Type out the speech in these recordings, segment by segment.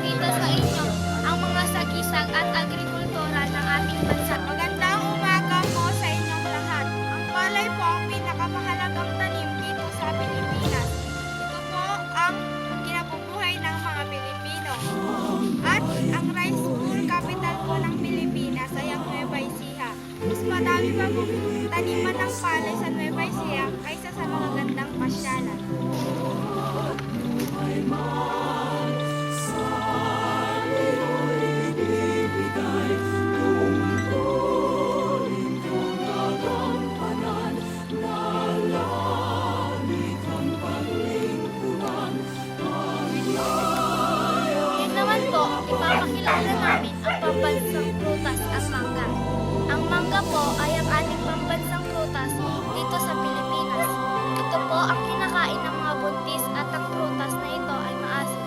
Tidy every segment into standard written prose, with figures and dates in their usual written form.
ipapakita sa inyo ang mga sagisag at agrikultura ng ating bansa. Magandang umaga po sa inyong lahat. Ang palay po ang pinakamahalagang tanim dito sa Pilipinas. Ito po ang kinabubuhay ng mga Pilipino. At ang rice bowl capital po ng Pilipinas ay ang Nueva Ecija. Mas madami pa po taniman ng palay sa Nueva Ecija kaysa sa mga gandang pasyalan. Ngayon naman po, ipapakilala namin ang pambansang prutas at mangga. Ang mangga po ay ang ating pambansang prutas dito sa Pilipinas. Ito po ang kinakain ng mga buntis at ang prutas na ito ay maasim.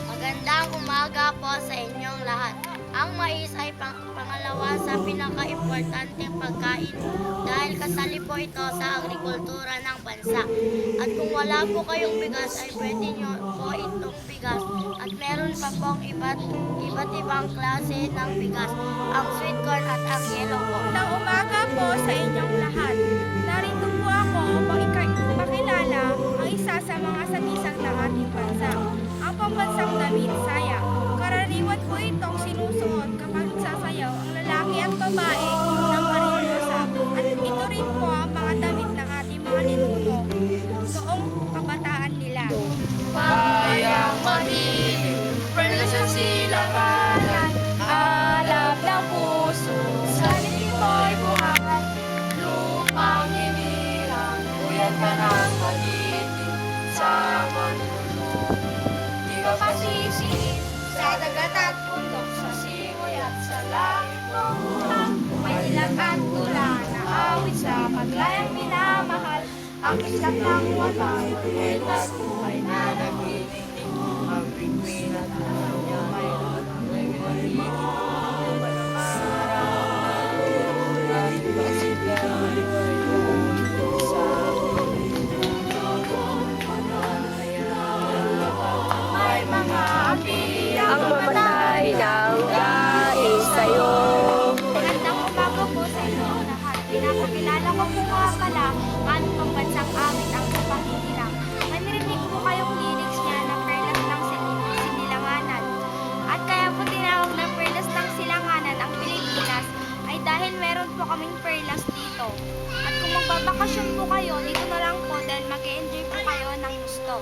Magandang umaga po sa inyong lahat. Ang mais ay pangalawa sa pinaka-importanteng pagkain dahil kasali po ito sa agrikultura ng bansa. At kung wala po kayong bigas ay pwede nyo po itong bigas. At meron pa pong iba't ibang klase ng bigas, ang sweet corn at ang yellow corn. Magandang umaga po sa inyong lahat. Narito po ako upang ipakilala ang isa sa mga sagisag ng ating bansa, ang pambansang damit, saya. Karaniwan po itong sinusuot kapag sasayaw ang lalaki at babae ng mariposa. At ito rin po ang mga damit ng ating mga ninuno noong kabataan nila. Bayang madilim, perlas sa silanganan, alab ng puso, sa limo'y buhangan, lumang hinirang, puyat ka ng magiting, sa manunod, di ka pasisihin, sa dagat at bundok, sa simoy at sa langit ng utang, may ilang at tula na awit sa paglayang minamahal, ang islap ng watay, at buhay na nagtitingting, ang bigwin at alam niya mayroon ang nagtitingting, walang araw, at pasigay, sa may mga api ang mamatay ng dahil sa'yo. Magandang umaga po sa inyong lahat. Pinapakilala ko po nga pala ang pambansang amin ang kapahihirang. Manirinig po kayong lyrics niya na perlas ng sinilanganan. At kaya po tinawag na perlas ng silanganan ang Pilipinas ay dahil meron po kaming perlas dito. At kung magbabakasyon po kayo, dito na lang po dahil mag-e-enjoy po kayo ng gusto.